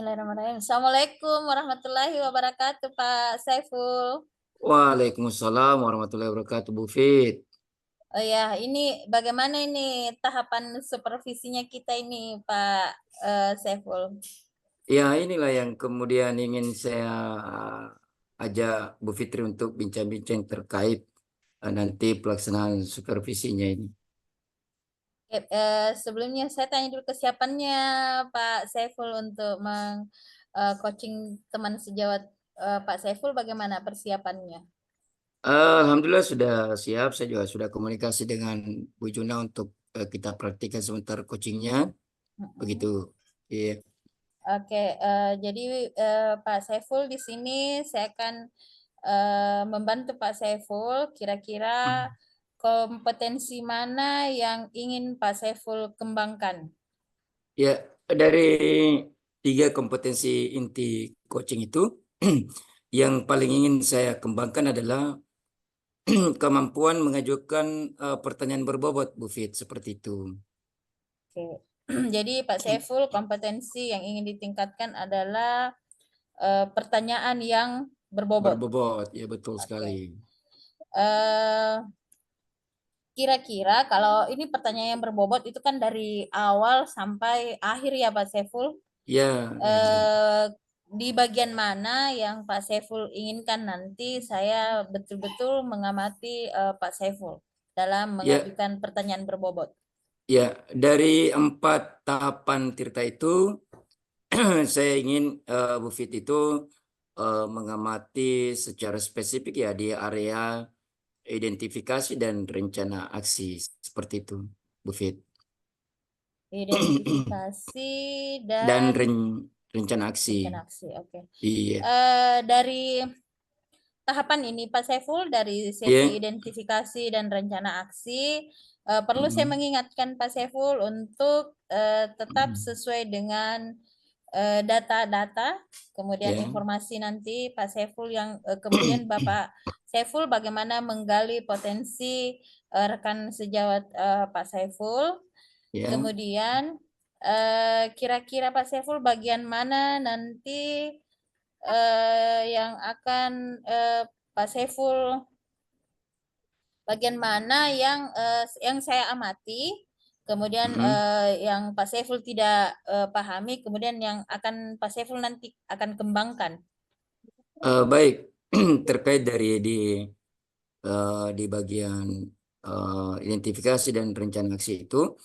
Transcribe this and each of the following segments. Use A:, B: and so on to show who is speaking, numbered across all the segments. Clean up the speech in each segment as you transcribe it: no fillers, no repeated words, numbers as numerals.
A: Bismillahirrahmanirrahim. Assalamualaikum warahmatullahi wabarakatuh, Pak Saiful.
B: Waalaikumsalam warahmatullahi wabarakatuh, Bu Fit.
A: Oh ya, ini bagaimana ini tahapan supervisinya kita ini, Pak Saiful?
B: Ya, inilah yang kemudian ingin saya ajak Bu Fitri untuk bincang-bincang terkait nanti pelaksanaan supervisinya ini.
A: Sebelumnya saya tanya dulu kesiapannya Pak Saiful untuk coaching teman sejawat Pak Saiful, bagaimana persiapannya?
B: Alhamdulillah sudah siap. Saya juga sudah komunikasi dengan Bu Juna untuk kita praktikkan sebentar coachingnya. Begitu. Iya.
A: Oke, jadi Pak Saiful di sini saya akan membantu Pak Saiful. Kira-kira kompetensi mana yang ingin Pak Saiful kembangkan?
B: Ya, dari 3 kompetensi inti coaching itu, yang paling ingin saya kembangkan adalah kemampuan mengajukan pertanyaan berbobot, Bu Fit, seperti itu.
A: Oke. Jadi Pak Saiful kompetensi yang ingin ditingkatkan adalah pertanyaan yang berbobot.
B: Berbobot, ya betul sekali.
A: Oke. Eh, Kira-kira kalau ini pertanyaan yang berbobot itu kan dari awal sampai akhir ya Pak Saiful.
B: Ya,
A: Eh, di bagian mana yang Pak Saiful inginkan nanti saya betul-betul mengamati Pak Saiful dalam
B: ya,
A: mengajukan pertanyaan berbobot.
B: ya. Dari 4 tahapan Tirta itu, saya ingin Bu Fit itu mengamati secara spesifik ya di area identifikasi dan rencana aksi seperti itu, Bu Fit.
A: Identifikasi
B: Dan
A: dan
B: rencana aksi.
A: rencana aksi. Oke.
B: Iya.
A: Dari tahapan ini Pak Saiful, dari sesi
B: Iya.
A: identifikasi dan rencana aksi, perlu saya
B: Mm.
A: mengingatkan Pak Saiful untuk tetap sesuai dengan data-data, kemudian
B: Ya.
A: informasi nanti Pak Saiful yang kemudian Bapak Saiful bagaimana menggali potensi rekan sejawat Pak Saiful.
B: Ya.
A: Kemudian kira-kira Pak Saiful bagian mana nanti yang akan Pak Saiful bagian mana yang saya amati, kemudian yang Pak Saiful tidak pahami, kemudian yang akan Pak Saiful nanti akan kembangkan.
B: Baik, terkait di bagian identifikasi dan rencana aksi itu,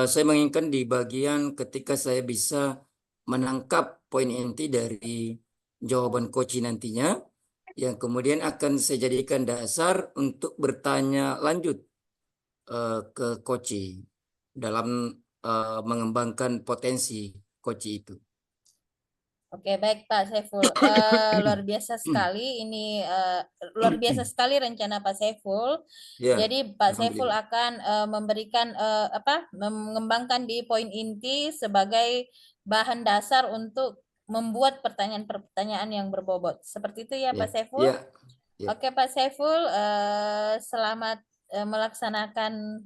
B: saya menginginkan di bagian ketika saya bisa menangkap poin inti dari jawaban coach nantinya, yang kemudian akan saya jadikan dasar untuk bertanya lanjut ke coach dalam mengembangkan potensi coach itu.
A: Oke, baik Pak Saiful. Luar biasa sekali ini luar biasa sekali rencana Pak Saiful.
B: Ya,
A: Jadi Pak Saiful
B: alhamdulillah.
A: akan memberikan mengembangkan di poin inti sebagai bahan dasar untuk membuat pertanyaan-pertanyaan yang berbobot. Seperti itu ya Pak
B: Ya,
A: Saiful.
B: ya, ya.
A: Oke Pak Saiful, selamat melaksanakan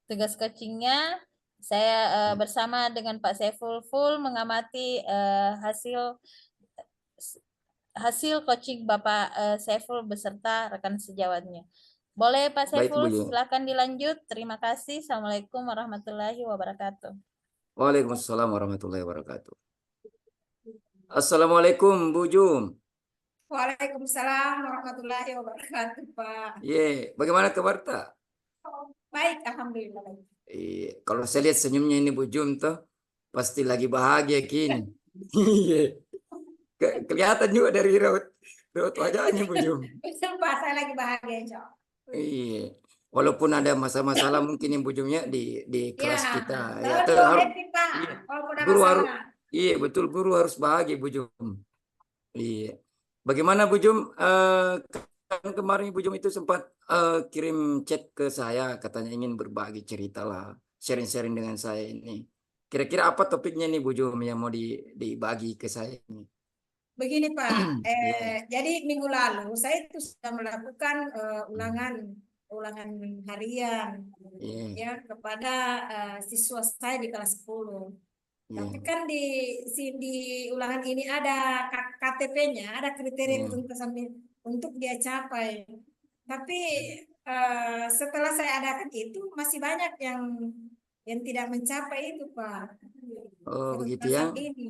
A: tugas coachingnya. Saya bersama dengan Pak Saiful full mengamati hasil coaching Bapak Saiful beserta rekan sejawatnya. Boleh Pak
B: Baik, Bu
A: Saiful,
B: Ju.
A: silakan dilanjut. Terima kasih. Assalamualaikum warahmatullahi wabarakatuh.
B: Waalaikumsalam warahmatullahi wabarakatuh. Assalamualaikum, Bu Jum.
C: Waalaikumsalam warahmatullahi wabarakatuh, Pak.
B: Bagaimana kabar tak?
C: Baik, alhamdulillah.
B: Kalau saya lihat senyumnya ini Bu Jum tuh, pasti lagi bahagia kini. Iya. Kelihatan juga dari raut wajahnya Bu Jum.
C: Betul, Pak, saya lagi bahagia, insya Allah.
B: Iya. Walaupun ada masalah-masalah mungkin yang Bu Jumnya di kelas
C: Ya,
B: kita. Ya,
C: selalu
B: harus.
C: happy, Pak.
B: Iya.
C: Walaupun ada
B: Guru harus.
C: masalah.
B: Iya, betul, guru harus bahagia Bu Jum. Iya. Bagaimana Bu Jum? Kan kemarin Bu Jum itu sempat kirim chat ke saya, katanya ingin berbagi cerita lah, sharing-sharing dengan saya ini. Kira-kira apa topiknya nih Bu Jum yang mau dibagi ke saya ini?
C: Begini, Pak.
B: Iya.
C: Jadi minggu lalu saya itu sudah melakukan ulangan harian
B: Iya.
C: ya kepada siswa saya di kelas 10. Tapi
B: Iya.
C: kan di ulangan ini ada KTP-nya, ada kriteria
B: Iya.
C: ketuntasan untuk dia capai. Tapi setelah saya adakan itu masih banyak yang tidak mencapai itu, Pak.
B: Oh, begitu ya.
C: Ketuntasan ini.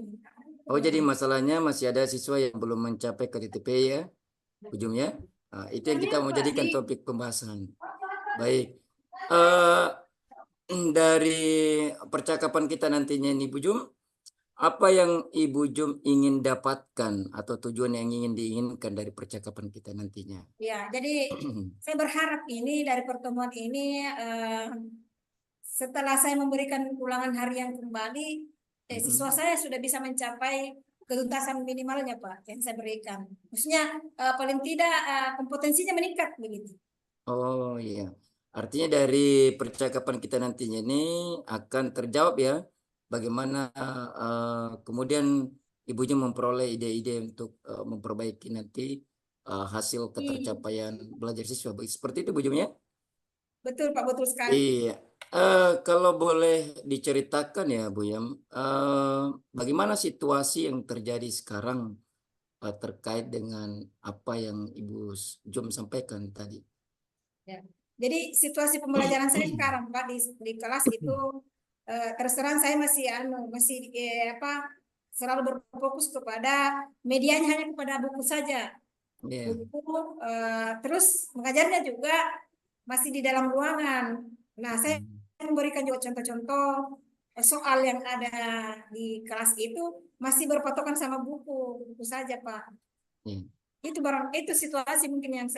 B: Oh,
C: Ya.
B: jadi masalahnya masih ada siswa yang belum mencapai KTP ya, ujungnya. Nah, itu yang kita
C: Iya,
B: mau
C: Pak.
B: jadikan topik pembahasan. Baik. Eh dari percakapan kita nantinya nih, Bu Jum, apa yang Ibu Jum ingin dapatkan atau tujuan yang ingin diinginkan dari percakapan kita nantinya?
C: Ya, jadi saya berharap ini dari pertemuan ini setelah saya memberikan ulangan harian kembali, siswa saya sudah bisa mencapai ketuntasan minimalnya, Pak, yang saya berikan. Maksudnya paling tidak kompetensinya meningkat begitu.
B: Oh iya, artinya dari percakapan kita nantinya ini akan terjawab ya, bagaimana kemudian ibunya memperoleh ide-ide untuk memperbaiki nanti hasil ketercapaian belajar siswa. Seperti itu Bu Jum ya?
C: Betul, Pak, betul sekali.
B: Iya. Kalau boleh diceritakan ya Bu Yam, bagaimana situasi yang terjadi sekarang terkait dengan apa yang Ibu Jum sampaikan tadi?
C: Ya. Jadi situasi pembelajaran saya sekarang, Pak, di kelas itu terus terang saya masih apa selalu berfokus kepada medianya hanya kepada buku saja.
B: Iya.
C: Buku terus mengajarnya juga masih di dalam ruangan. Nah, saya
B: Hmm.
C: memberikan juga contoh-contoh soal yang ada di kelas itu masih berpatokan sama buku saja, Pak.
B: Iya.
C: Itu situasi mungkin yang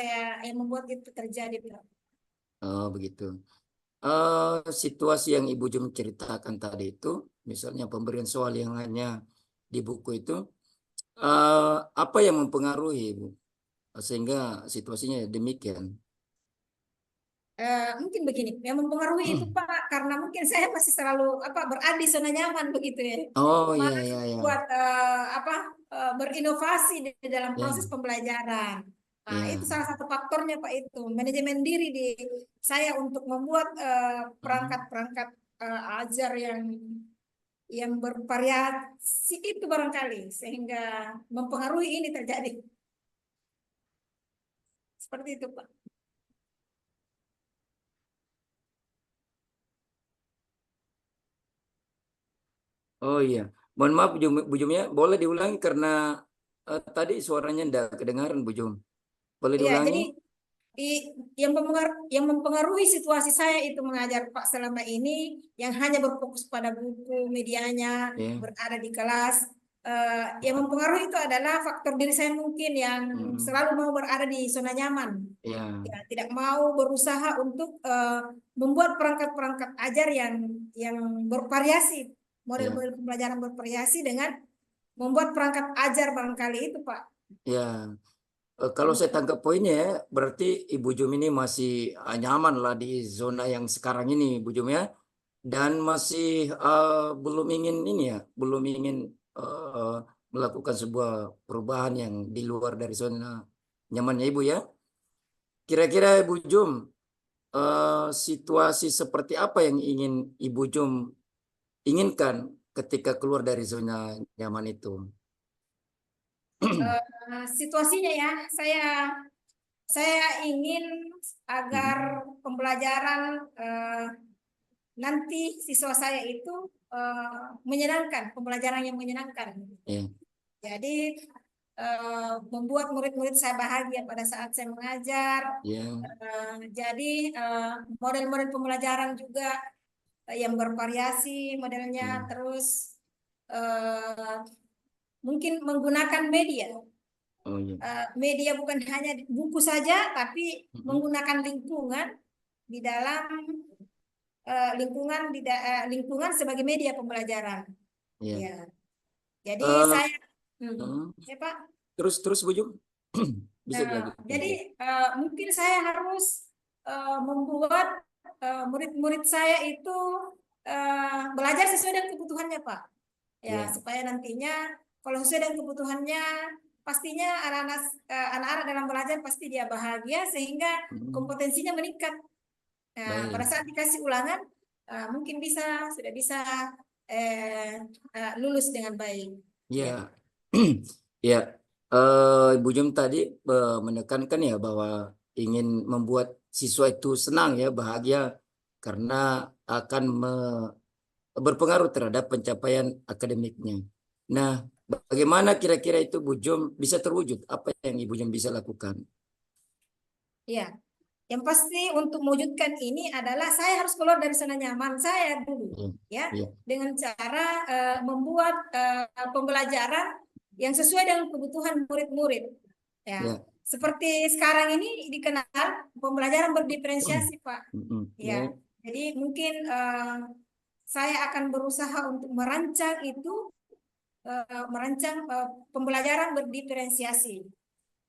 C: membuat itu terjadi, Pak.
B: Oh, begitu. Situasi yang Ibu Jum ceritakan tadi itu, misalnya pemberian soal yang hanya di buku itu, apa yang mempengaruhi Ibu sehingga situasinya demikian?
C: Mungkin begini, yang mempengaruhi itu Pak, karena mungkin saya masih selalu berada di zona nyaman begitu ya.
B: Oh iya
C: Malas
B: iya iya,
C: buat berinovasi di dalam
B: ya
C: proses pembelajaran. Nah, itu
B: ya.
C: salah satu faktornya Pak, itu manajemen diri di saya untuk membuat
B: Hmm.
C: perangkat-perangkat ajar yang bervariasi itu barangkali sehingga mempengaruhi ini terjadi. Seperti itu Pak.
B: Oh iya, mohon maaf Bu Jum ya, boleh diulangi karena tadi suaranya tidak kedengaran Bu Jum. Boleh
C: Iya,
B: diulangi?
C: jadi yang mempengaruhi situasi saya itu mengajar Pak selama ini yang hanya berfokus pada buku medianya
B: Ya.
C: berada di kelas, yang mempengaruhi itu adalah faktor diri saya mungkin yang
B: Hmm.
C: selalu mau berada di zona nyaman,
B: Ya.
C: ya, tidak mau berusaha untuk membuat perangkat-perangkat ajar yang bervariasi,
B: Ya.
C: model-model pembelajaran bervariasi dengan membuat perangkat ajar barangkali itu Pak.
B: Ya. Kalau saya tangkap poinnya ya, berarti Ibu Jum ini masih nyaman lah di zona yang sekarang ini, Bu Jum ya, dan masih belum ingin ini ya, belum ingin eh, melakukan sebuah perubahan yang di luar dari zona nyamannya Ibu ya. Kira-kira Ibu Jum, situasi seperti apa yang ingin Ibu Jum inginkan ketika keluar dari zona nyaman itu?
C: Situasinya ya, saya ingin
B: Mm-mm.
C: agar pembelajaran nanti siswa saya itu menyenangkan, pembelajaran yang menyenangkan.
B: Ya,
C: Jadi membuat murid-murid saya bahagia pada saat saya mengajar.
B: ya,
C: Jadi model-model pembelajaran juga yang bervariasi
B: ya.
C: modelnya, terus eh, mungkin menggunakan media.
B: Oh iya.
C: Media bukan hanya buku saja, tapi
B: Mm-mm.
C: menggunakan lingkungan di dalam lingkungan sebagai media pembelajaran.
B: Ya.
C: Ya, jadi
B: Eh,
C: saya,
B: mm.
C: ya Pak.
B: Terus Bu Jum, bisa dilanjutkan.
C: Jadi mungkin saya harus membuat murid-murid saya itu belajar sesuai dengan kebutuhannya, Pak. Ya,
B: Ya.
C: supaya nantinya kalau sesuai dengan kebutuhannya, pastinya anak-anak dalam belajar pasti dia bahagia sehingga
B: Mm.
C: kompetensinya meningkat. Nah, pada
B: Baik.
C: saat dikasih ulangan, mungkin sudah bisa lulus dengan baik.
B: Ya, ya. Ibu Jum tadi menekankan ya bahwa ingin membuat siswa itu senang ya, bahagia karena akan berpengaruh terhadap pencapaian akademiknya. Nah, bagaimana kira-kira itu Bu Jum bisa terwujud? Apa yang Ibu Jum bisa lakukan?
C: Ya, yang pasti untuk mewujudkan ini adalah saya harus keluar dari zona nyaman saya dulu,
B: Ya,
C: ya,
B: ya,
C: dengan cara membuat pembelajaran yang sesuai dengan kebutuhan murid-murid. Ya,
B: ya.
C: seperti sekarang ini dikenal pembelajaran berdiferensiasi, Pak.
B: Ya,
C: Ya, jadi mungkin saya akan berusaha untuk merancang itu, pembelajaran berdiferensiasi.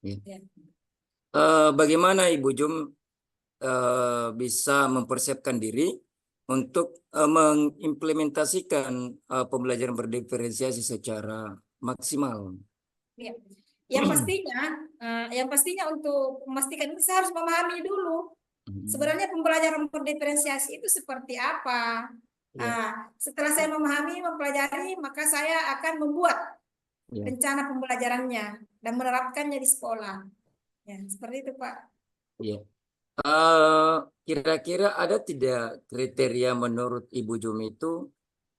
B: ya.
C: Ya.
B: Bagaimana Ibu Jum bisa mempersiapkan diri untuk mengimplementasikan pembelajaran berdiferensiasi secara maksimal?
C: Ya. Yang pastinya untuk memastikan itu saya harus memahami dulu sebenarnya pembelajaran berdiferensiasi itu seperti apa.
B: Ya,
C: Setelah saya memahami, mempelajari, maka saya akan membuat
B: ya,
C: rencana pembelajarannya dan menerapkannya di sekolah. Ya, seperti itu, Pak.
B: ya. Kira-kira ada tidak kriteria menurut Ibu Jum itu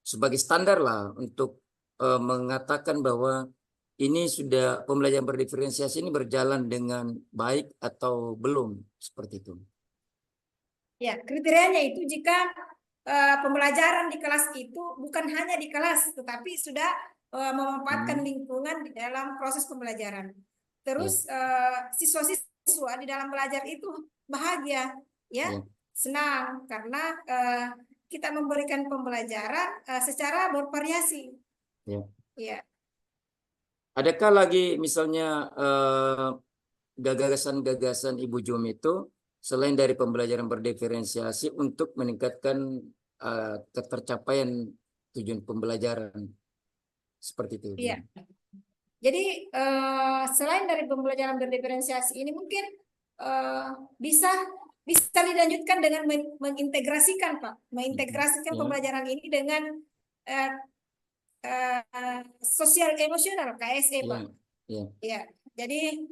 B: sebagai standar lah untuk mengatakan bahwa ini sudah pembelajaran berdiferensiasi ini berjalan dengan baik atau belum seperti itu?
C: Ya, kriterianya itu jika pembelajaran di kelas itu bukan hanya di kelas, tetapi sudah memanfaatkan lingkungan di dalam proses pembelajaran. Terus siswa-siswa di dalam belajar itu bahagia, ya, senang karena kita memberikan pembelajaran secara bervariasi. Ya.
B: Adakah lagi misalnya gagasan-gagasan Ibu Jum itu selain dari pembelajaran berdiferensiasi untuk meningkatkan ketercapaian tujuan pembelajaran seperti itu?
C: Iya. Jadi selain dari pembelajaran berdiferensiasi ini mungkin bisa dilanjutkan dengan mengintegrasikan, Pak, mengintegrasikan pembelajaran ini dengan sosial emosional KSE, Pak. Ya, jadi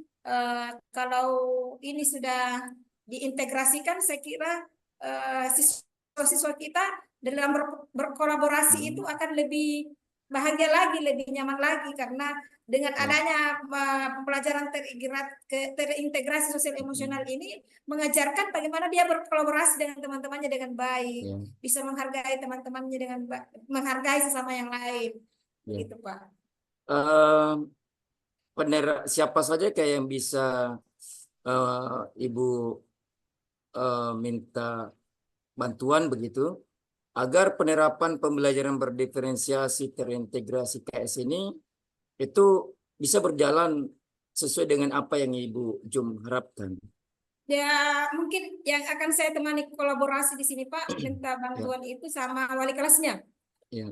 C: kalau ini sudah diintegrasikan, saya kira siswa-siswa kita dalam berkolaborasi itu akan lebih bahagia lagi, lebih nyaman lagi karena dengan adanya pembelajaran terintegrasi sosial emosional ini mengajarkan bagaimana dia berkolaborasi dengan teman-temannya dengan baik, bisa menghargai teman-temannya dengan menghargai sesama yang lain, gitu, Pak.
B: Siapa saja kayak yang bisa Ibu minta bantuan begitu agar penerapan pembelajaran berdiferensiasi terintegrasi KS ini itu bisa berjalan sesuai dengan apa yang Ibu Jum harapkan?
C: Ya, mungkin yang akan saya temani kolaborasi di sini, Pak, minta bantuan itu sama wali kelasnya.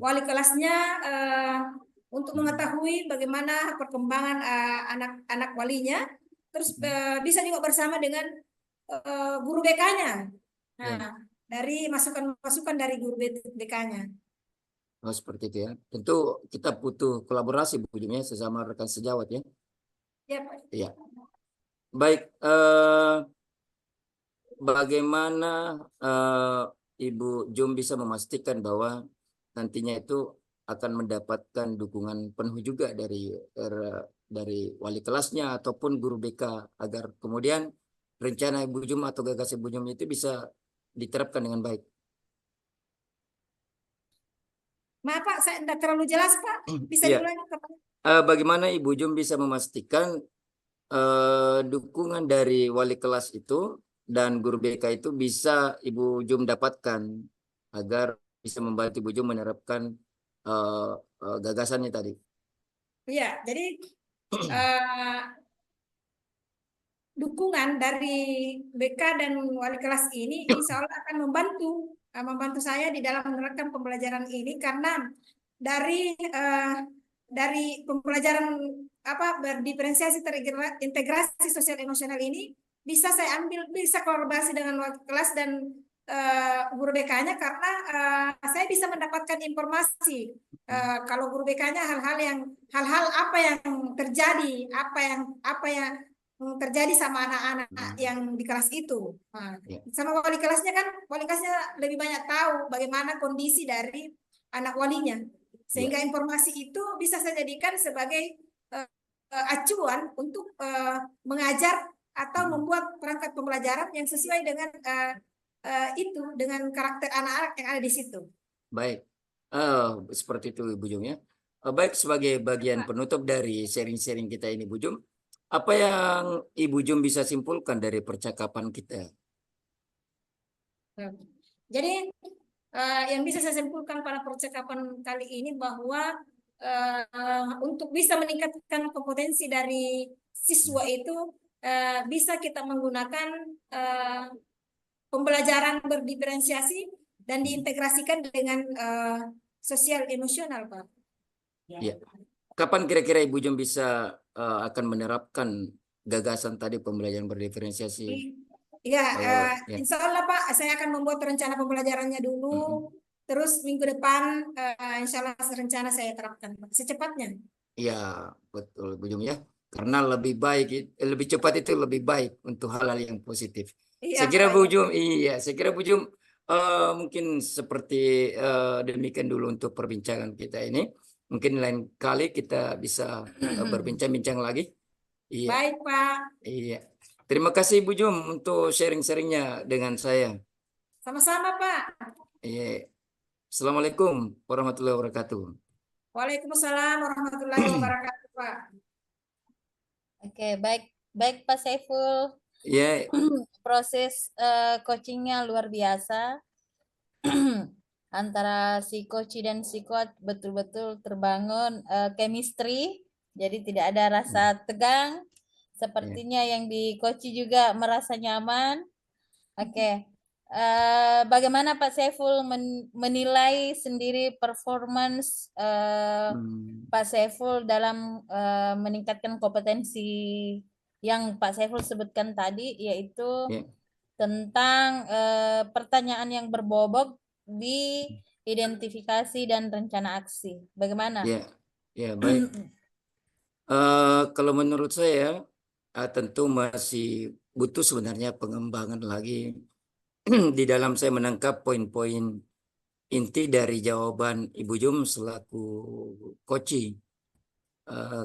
C: Wali kelasnya untuk mengetahui bagaimana perkembangan anak-anak walinya, terus bisa juga bersama dengan guru BK-nya. Nah, dari masukan-masukan dari guru BK-nya.
B: Oh, seperti itu ya. Tentu kita butuh kolaborasi Bu Jum ya, sesama rekan sejawat ya.
C: Ya, Pak.
B: Iya. Baik, bagaimana Ibu Jum bisa memastikan bahwa nantinya itu akan mendapatkan dukungan penuh juga dari wali kelasnya ataupun guru BK agar kemudian rencana Ibu Jum atau gagasan Ibu Jum itu bisa diterapkan dengan baik?
C: Maaf, Pak, saya tidak terlalu jelas, Pak. Bisa diulangi, Pak?
B: Bagaimana Ibu Jum bisa memastikan dukungan dari wali kelas itu dan guru BK itu bisa Ibu Jum dapatkan agar bisa membantu Ibu Jum menerapkan gagasannya tadi?
C: Iya, jadi dukungan dari BK dan wali kelas ini insya Allah akan membantu saya di dalam menerapkan pembelajaran ini karena dari pembelajaran berdiferensiasi terintegrasi sosial emosional ini bisa saya ambil, bisa kolaborasi dengan wali kelas dan guru BK-nya karena saya bisa mendapatkan informasi kalau guru BK-nya hal-hal apa yang terjadi, apa yang terjadi sama anak-anak yang di kelas itu. Nah,
B: Ya.
C: sama wali kelasnya kan, wali kelasnya lebih banyak tahu bagaimana kondisi dari anak walinya, sehingga informasi itu bisa saya jadikan sebagai acuan untuk mengajar atau membuat perangkat pembelajaran yang sesuai dengan itu, dengan karakter anak-anak yang ada di situ.
B: Baik, seperti itu Bu Jum ya. Baik, sebagai bagian penutup dari sharing-sharing kita ini Bu Jum, apa yang Ibu Jum bisa simpulkan dari percakapan kita?
C: Jadi yang bisa saya simpulkan pada percakapan kali ini bahwa untuk bisa meningkatkan kompetensi dari siswa itu bisa kita menggunakan pembelajaran berdiferensiasi dan diintegrasikan dengan sosial emosional, Pak.
B: Ya. Kapan kira-kira Ibu Jum bisa akan menerapkan gagasan tadi pembelajaran berdiferensiasi?
C: Ya,
B: Ya.
C: insya Allah Pak, saya akan membuat rencana pembelajarannya dulu. Terus minggu depan, insya Allah rencana saya terapkan Pak, secepatnya.
B: Ya, betul Bu Jum ya. Karena lebih baik, lebih cepat itu lebih baik untuk hal-hal yang positif. Saya
C: Iya
B: kira
C: Pak,
B: Bu
C: iya.
B: Jum, iya, saya kira Bu Jum mungkin seperti demikian dulu untuk perbincangan kita ini. Mungkin lain kali kita bisa berbincang-bincang lagi. Iya,
C: Baik Pak,
B: iya. Terima kasih Bu Jum untuk sharing-sharingnya dengan saya.
C: sama-sama Pak.
B: Iya. Assalamualaikum warahmatullahi wabarakatuh.
C: Waalaikumsalam warahmatullahi wabarakatuh Pak.
A: Oke, baik Pak Saiful.
B: Iya,
A: Proses coachingnya luar biasa. Antara si coach dan si coach betul-betul terbangun chemistry, jadi tidak ada rasa tegang. Sepertinya yang di coach juga merasa nyaman. Oke. Bagaimana Pak Saiful menilai sendiri performance Pak Saiful dalam meningkatkan kompetensi yang Pak Saiful sebutkan tadi, yaitu
B: ya.
A: tentang pertanyaan yang berbobot di identifikasi dan rencana aksi. Bagaimana?
B: Ya, ya baik. Kalau menurut saya tentu masih butuh sebenarnya pengembangan lagi di dalam saya menangkap poin-poin inti dari jawaban Ibu Jum selaku coaching.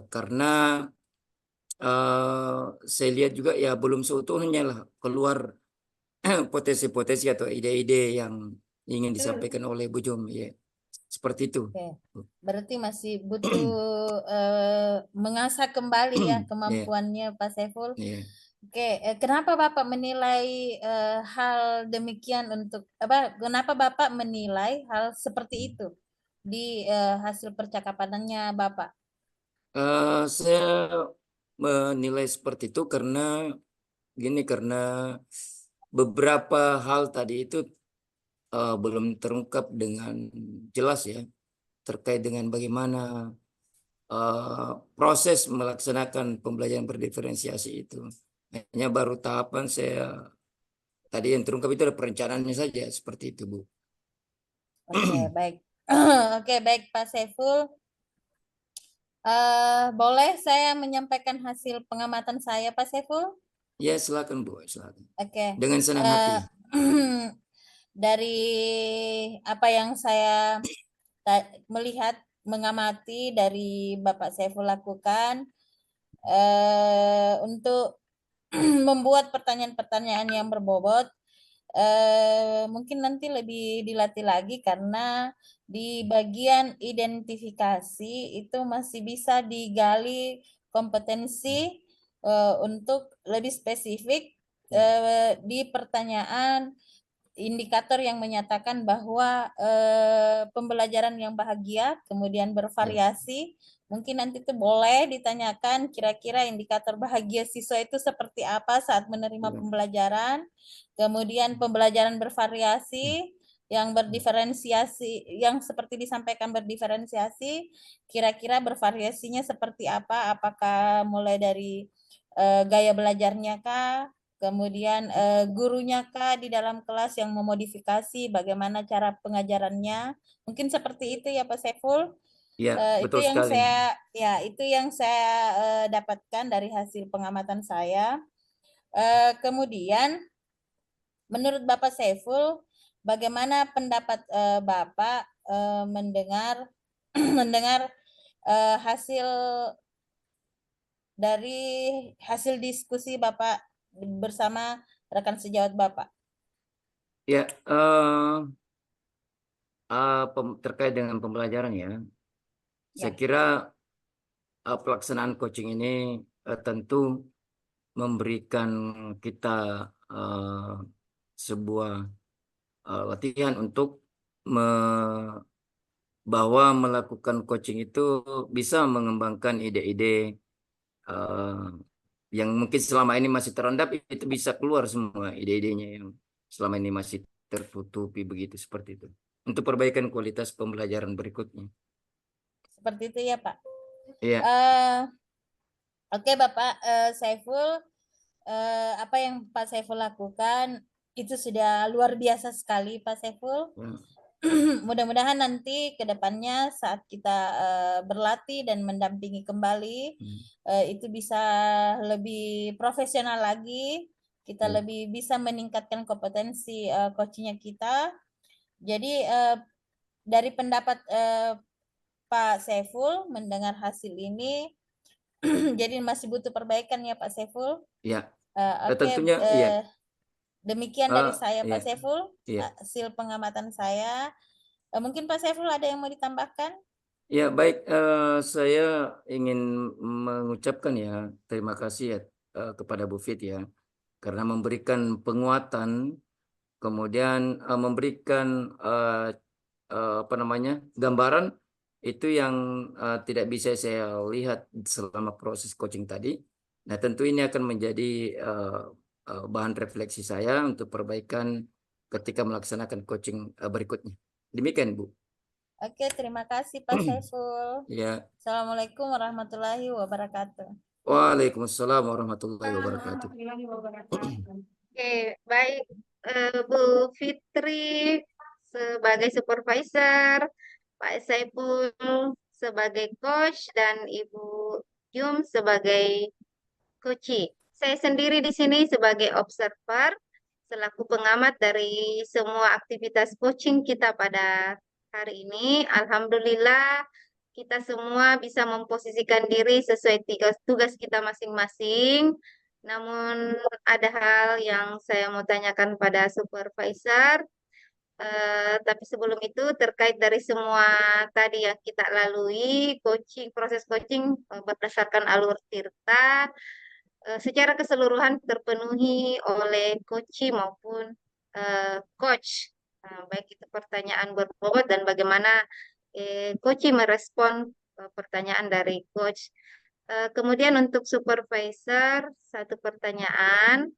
B: Karena saya lihat juga ya belum seutuhnya lah keluar potensi-potensi atau ide-ide yang ingin disampaikan oleh Ibu Jum ya. Seperti itu.
A: Oke. Berarti masih butuh mengasah kembali ya kemampuannya Pak Saiful.
B: Yeah.
A: Oke, kenapa Bapak menilai hal demikian untuk apa? Kenapa Bapak menilai hal seperti itu di hasil percakapannya Bapak?
B: Saya menilai seperti itu karena beberapa hal tadi itu belum terungkap dengan jelas ya terkait dengan bagaimana proses melaksanakan pembelajaran berdiferensiasi itu. Hanya baru tahapan saya tadi yang terungkap itu ada perencanaannya saja seperti itu Bu.
A: Oke, baik. Oke, baik Pak Saiful. Boleh saya menyampaikan hasil pengamatan saya Pak Saiful?
B: Ya silakan Bu, silakan.
A: Oke.
B: Dengan senang hati.
A: Dari apa yang saya melihat, mengamati dari Bapak Saiful lakukan untuk membuat pertanyaan-pertanyaan yang berbobot, mungkin nanti lebih dilatih lagi karena di bagian identifikasi itu masih bisa digali kompetensi untuk lebih spesifik di pertanyaan indikator yang menyatakan bahwa pembelajaran yang bahagia kemudian bervariasi. Mungkin nanti itu boleh ditanyakan kira-kira indikator bahagia siswa itu seperti apa saat menerima pembelajaran. Kemudian pembelajaran bervariasi yang berdiferensiasi, yang seperti disampaikan berdiferensiasi, kira-kira bervariasinya seperti apa? Apakah mulai dari gaya belajarnya kah? kemudian gurunya kah di dalam kelas yang memodifikasi bagaimana cara pengajarannya. Mungkin seperti itu ya Pak Saiful.
B: Ya,
A: Itu
B: betul
A: yang
B: sekali.
A: saya dapatkan dari hasil pengamatan saya. Kemudian menurut Bapak Saiful, bagaimana pendapat Bapak mendengar mendengar hasil dari hasil diskusi Bapak bersama rekan sejawat Bapak?
B: Ya, terkait dengan pembelajaran ya, saya
A: Ya.
B: kira pelaksanaan coaching ini tentu memberikan kita sebuah latihan untuk bahwa melakukan coaching itu bisa mengembangkan ide-ide yang mungkin selama ini masih terendap, itu bisa keluar semua ide-idenya yang selama ini masih tertutupi begitu, seperti itu. Untuk perbaikan kualitas pembelajaran berikutnya.
A: Seperti itu ya Pak.
B: Iya.
A: Oke Bapak Saiful, apa yang Pak Saiful lakukan itu sudah luar biasa sekali Pak Saiful.
B: Ya.
A: Mudah-mudahan nanti ke depannya saat kita berlatih dan mendampingi kembali itu bisa lebih profesional lagi, kita lebih bisa meningkatkan kompetensi coachingnya kita. Jadi dari pendapat Pak Saiful mendengar hasil ini, jadi masih butuh perbaikan ya Pak Saiful.
B: Ya.
A: Oke,
B: Tentunya iya.
A: demikian dari saya Pak
B: Iya.
A: Saiful,
B: Iya.
A: hasil pengamatan saya. Mungkin Pak Saiful ada yang mau ditambahkan?
B: Ya, baik. Saya ingin mengucapkan ya terima kasih ya kepada Bu Fit ya, karena memberikan penguatan, kemudian memberikan gambaran itu yang tidak bisa saya lihat selama proses coaching tadi. Nah, tentu ini akan menjadi bahan refleksi saya untuk perbaikan ketika melaksanakan coaching berikutnya. Demikian, Bu.
A: Oke, terima kasih Pak Saiful.
B: Ya.
A: Assalamualaikum warahmatullahi wabarakatuh.
B: Waalaikumsalam warahmatullahi wabarakatuh.
D: Oke, baik Bu Fitri sebagai supervisor, Pak Saiful sebagai coach, dan Ibu Yum sebagai coachee. Saya sendiri di sini sebagai observer, selaku pengamat dari semua aktivitas coaching kita pada hari ini. Alhamdulillah, kita semua bisa memposisikan diri sesuai tugas kita masing-masing. Namun ada hal yang saya mau tanyakan pada supervisor. Tapi sebelum itu, terkait dari semua tadi yang kita lalui, proses coaching berdasarkan alur Tirta, secara keseluruhan terpenuhi oleh coachee maupun coach. Baik itu pertanyaan berbobot dan bagaimana coachee merespon pertanyaan dari coach. Kemudian untuk supervisor, satu pertanyaan,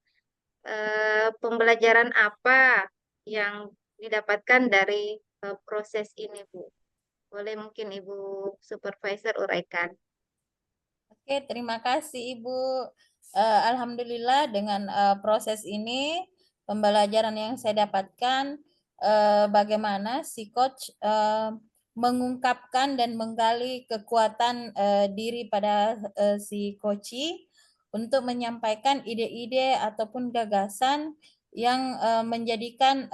D: pembelajaran apa yang didapatkan dari proses ini, Bu? Boleh mungkin Ibu supervisor uraikan.
A: Oke, terima kasih Ibu. Alhamdulillah dengan proses ini, pembelajaran yang saya dapatkan bagaimana si coach mengungkapkan dan menggali kekuatan diri pada si coachee untuk menyampaikan ide-ide ataupun gagasan yang menjadikan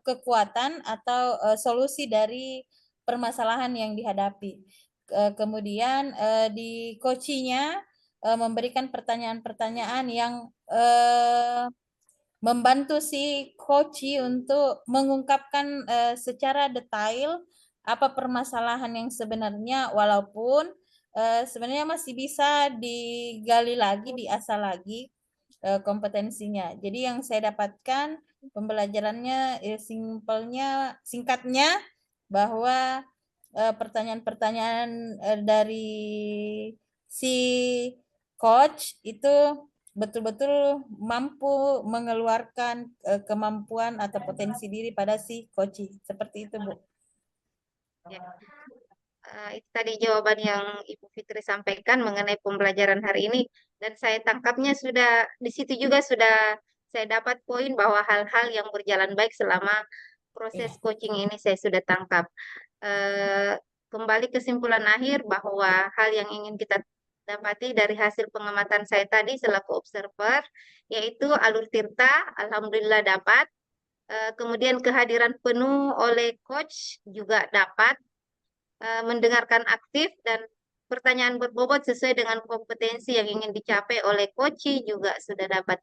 A: kekuatan atau solusi dari permasalahan yang dihadapi. Kemudian di coachee-nya memberikan pertanyaan-pertanyaan yang membantu si coachee untuk mengungkapkan secara detail apa permasalahan yang sebenarnya, walaupun sebenarnya masih bisa digali lagi, diasah lagi kompetensinya. Jadi yang saya dapatkan pembelajarannya singkatnya bahwa pertanyaan-pertanyaan dari si coach itu betul-betul mampu mengeluarkan kemampuan atau potensi diri pada si coachee. Seperti itu, Bu.
D: Ya. Itu tadi jawaban yang Ibu Fitri sampaikan mengenai pembelajaran hari ini, dan saya tangkapnya sudah di situ juga sudah saya dapat poin bahwa hal-hal yang berjalan baik selama proses
A: Iya.
D: coaching ini saya sudah tangkap. Eh, Kembali kesimpulan akhir bahwa hal yang ingin kita dapati dari hasil pengamatan saya tadi selaku observer, yaitu alur tirta, alhamdulillah dapat. Kemudian kehadiran penuh oleh coach juga dapat. Mendengarkan aktif dan pertanyaan berbobot sesuai dengan kompetensi yang ingin dicapai oleh coach juga sudah dapat.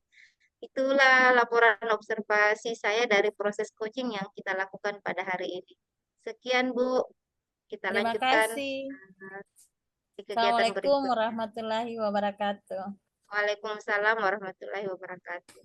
D: Itulah laporan observasi saya dari proses coaching yang kita lakukan pada hari ini. Sekian Bu, kita
A: Terima
D: lanjutkan
A: kasih.
D: di kegiatan
A: Assalamualaikum
D: berikutnya.
A: warahmatullahi wabarakatuh.
D: Waalaikumsalam warahmatullahi wabarakatuh.